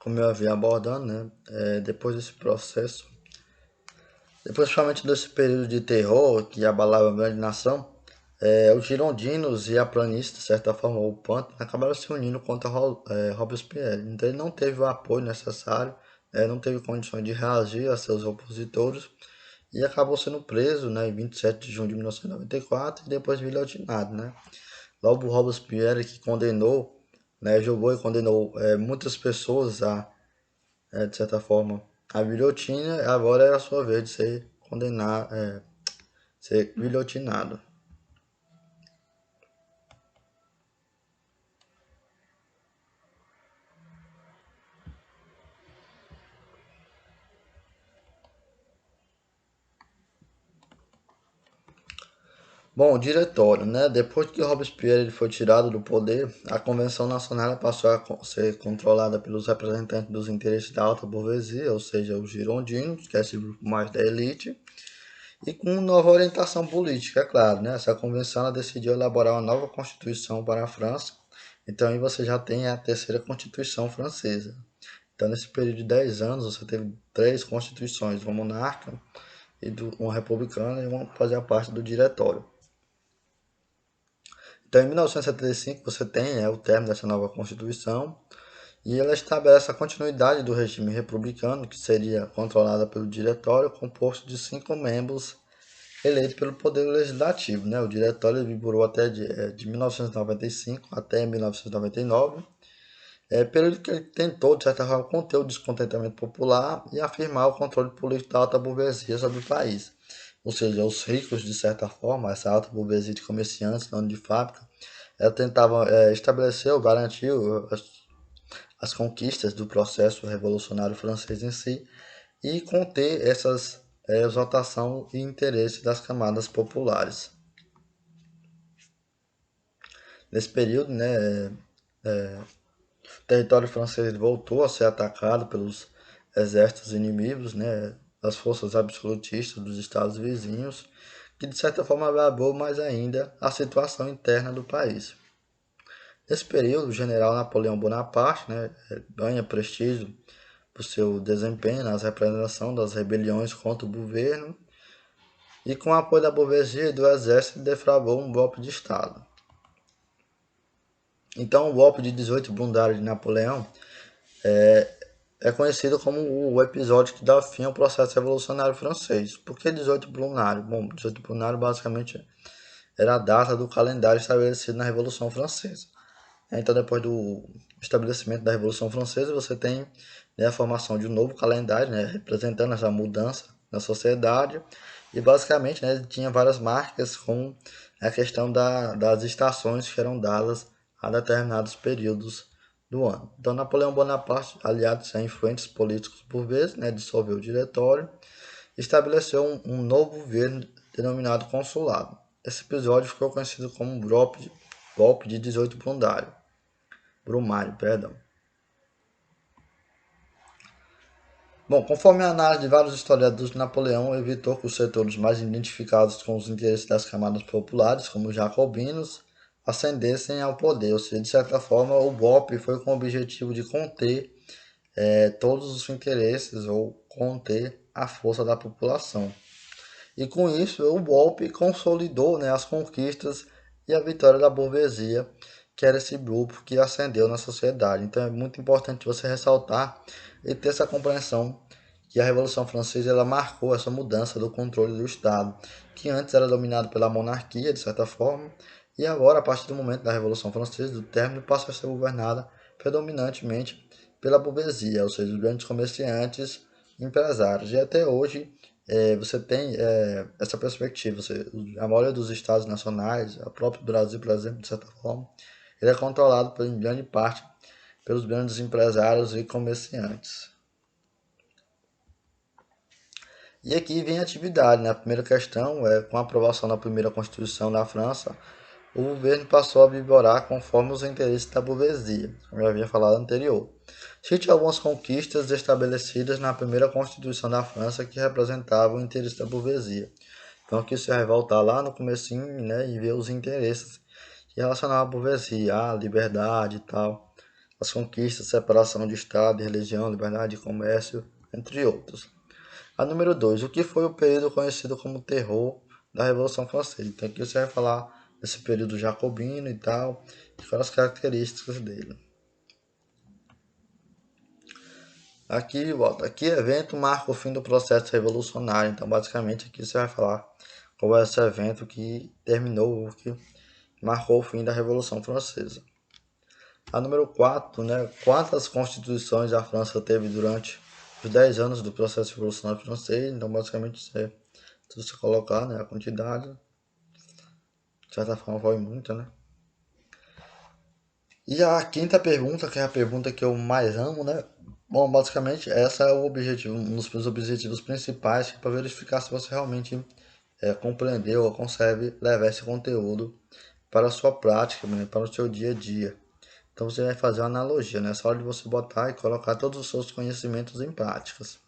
como eu havia abordando, né, depois desse processo, depois principalmente desse período de terror que abalava a grande nação, os girondinos e a planície, de certa forma, o PAN, acabaram se unindo contra Robespierre. Então ele não teve o apoio necessário, não teve condições de reagir a seus opositores e acabou sendo preso, né, em 27 de junho de 1994 e depois guilhotinado, né. Logo Robespierre que condenou, né, julgou e condenou muitas pessoas de certa forma, a guilhotina, agora era a sua vez de ser condenado, ser guilhotinado. Bom, o diretório, né? Depois que Robespierre ele foi tirado do poder, a Convenção Nacional passou a ser controlada pelos representantes dos interesses da alta burguesia, ou seja, os girondinos, que é esse grupo mais da elite, e com nova orientação política, é claro, né? Essa convenção ela decidiu elaborar uma nova constituição para a França, então aí você já tem a terceira constituição francesa. Então, nesse período de 10 anos, você teve três constituições, uma monárquica, uma republicana e uma fazia parte do diretório. Então, em 1975, você tem o término dessa nova Constituição e ela estabelece a continuidade do regime republicano, que seria controlada pelo diretório, composto de 5 membros eleitos pelo Poder Legislativo. Né? O diretório vigorou até de 1995 até 1999, período que ele tentou, de certa forma, conter o descontentamento popular e afirmar o controle político da alta burguesia sobre o país. Ou seja, os ricos, de certa forma, essa alta burguesia de comerciantes, donos de fábrica, ela tentava estabelecer ou garantir as conquistas do processo revolucionário francês em si e conter essas exaltação e interesse das camadas populares. Nesse período, né, o território francês voltou a ser atacado pelos exércitos inimigos, né, das forças absolutistas dos estados vizinhos, que de certa forma agravou mais ainda a situação interna do país. Nesse período, o general Napoleão Bonaparte, né, ganha prestígio por seu desempenho nas representações das rebeliões contra o governo e, com o apoio da burguesia e do exército, deflagrou um golpe de Estado. Então, o golpe de 18 Brumário de Napoleão é conhecido como o episódio que dá fim ao processo revolucionário francês. Por que 18 Brumário? Bom, 18 Brumário basicamente era a data do calendário estabelecido na Revolução Francesa. Então, depois do estabelecimento da Revolução Francesa, você tem, né, a formação de um novo calendário, né, representando essa mudança na sociedade. E basicamente, né, ele tinha várias marcas com a questão das estações que eram dadas a determinados períodos do ano. Então, Napoleão Bonaparte, aliado a influentes políticos burgueses, né, dissolveu o diretório e estabeleceu um novo governo denominado consulado. Esse episódio ficou conhecido como golpe de 18 Brumário, perdão. Bom, conforme a análise de vários historiadores, Napoleão evitou que os setores mais identificados com os interesses das camadas populares, como os jacobinos, ascendessem ao poder, ou seja, de certa forma, o golpe foi com o objetivo de conter todos os interesses ou conter a força da população. E com isso, o golpe consolidou, né, as conquistas e a vitória da burguesia, que era esse grupo que ascendeu na sociedade. Então é muito importante você ressaltar e ter essa compreensão que a Revolução Francesa ela marcou essa mudança do controle do Estado, que antes era dominado pela monarquia, de certa forma, e agora, a partir do momento da Revolução Francesa, do término, passa a ser governada predominantemente pela burguesia, ou seja, os grandes comerciantes, empresários. E até hoje você tem essa perspectiva. A maioria dos estados nacionais, o próprio Brasil, por exemplo, de certa forma, ele é controlado em grande parte pelos grandes empresários e comerciantes. E aqui vem a atividade, né? A primeira questão é, com a aprovação da primeira Constituição da França, o governo passou a vigorar conforme os interesses da burguesia, como eu havia falado anterior. Cite algumas conquistas estabelecidas na primeira Constituição da França que representavam o interesse da burguesia. Então aqui você vai voltar lá no comecinho, né, e ver os interesses que relacionavam à burguesia, a liberdade e tal. as conquistas, separação de Estado e religião, liberdade de comércio, entre outros. A número 2, o que foi o período conhecido como terror da Revolução Francesa? Então aqui você vai falar desse período jacobino e tal, e quais as características dele. Aqui, volta. Aqui evento marca o fim do processo revolucionário. Então, basicamente, aqui você vai falar qual é esse evento que terminou, que marcou o fim da Revolução Francesa. A número 4, né? Quantas constituições a França teve durante os 10 anos do processo revolucionário francês? Então, basicamente, se você colocar, né, a quantidade, de certa forma, foi muita, né? E a quinta pergunta, que é a pergunta que eu mais amo, né? Bom, basicamente, essa é o objetivo, um dos meus objetivos principais, para verificar se você realmente compreendeu ou consegue levar esse conteúdo para a sua prática, né, para o seu dia a dia. Então você vai fazer uma analogia, né? Essa hora de você botar e colocar todos os seus conhecimentos em práticas.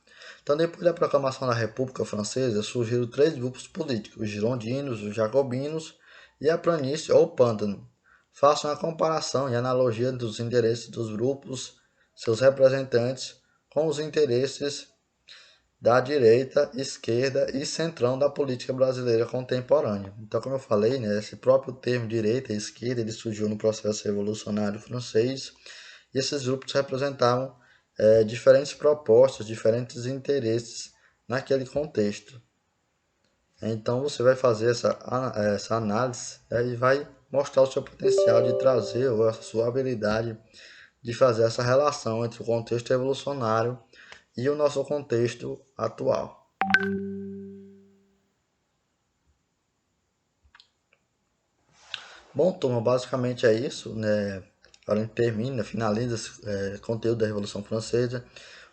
Então, depois da proclamação da República Francesa, surgiram três grupos políticos: os girondinos, os jacobinos e a planície ou pântano. Façam a comparação e analogia dos interesses dos grupos, seus representantes, com os interesses da direita, esquerda e centrão da política brasileira contemporânea. Então, como eu falei, né, esse próprio termo direita e esquerda ele surgiu no processo revolucionário francês e esses grupos representavam diferentes propostas, diferentes interesses naquele contexto. Então, você vai fazer essa análise e vai mostrar o seu potencial de trazer ou a sua habilidade de fazer essa relação entre o contexto revolucionário e o nosso contexto atual. Bom, turma, basicamente é isso, né? Agora a gente termina, finaliza esse conteúdo da Revolução Francesa.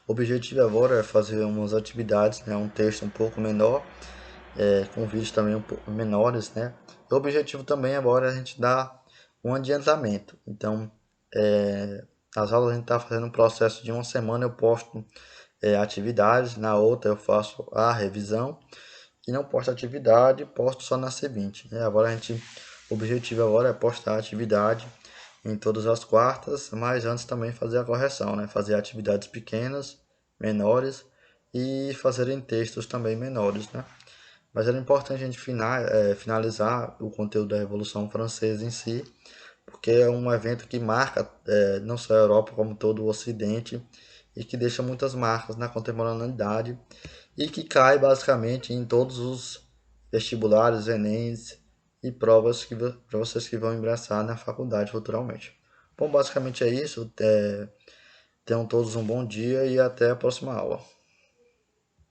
O objetivo agora é fazer umas atividades, né? Um texto um pouco menor, com vídeos também um pouco menores, né? O objetivo também agora é a gente dar um adiantamento. Então, as aulas a gente está fazendo um processo de uma semana, eu posto atividades, na outra eu faço a revisão e não posto atividade, posto só na seguinte, né? Agora o objetivo agora é postar atividade em todas as quartas, mas antes também fazer a correção, né? Fazer atividades pequenas, menores e fazerem textos também menores, né? Mas era importante a gente finalizar o conteúdo da Revolução Francesa em si, porque é um evento que marca não só a Europa, como todo o Ocidente, e que deixa muitas marcas na contemporaneidade e que cai basicamente em todos os vestibulares, Enems e provas para vocês que vão ingressar na faculdade futuramente. Bom, basicamente é isso. Tenham todos um bom dia e até a próxima aula.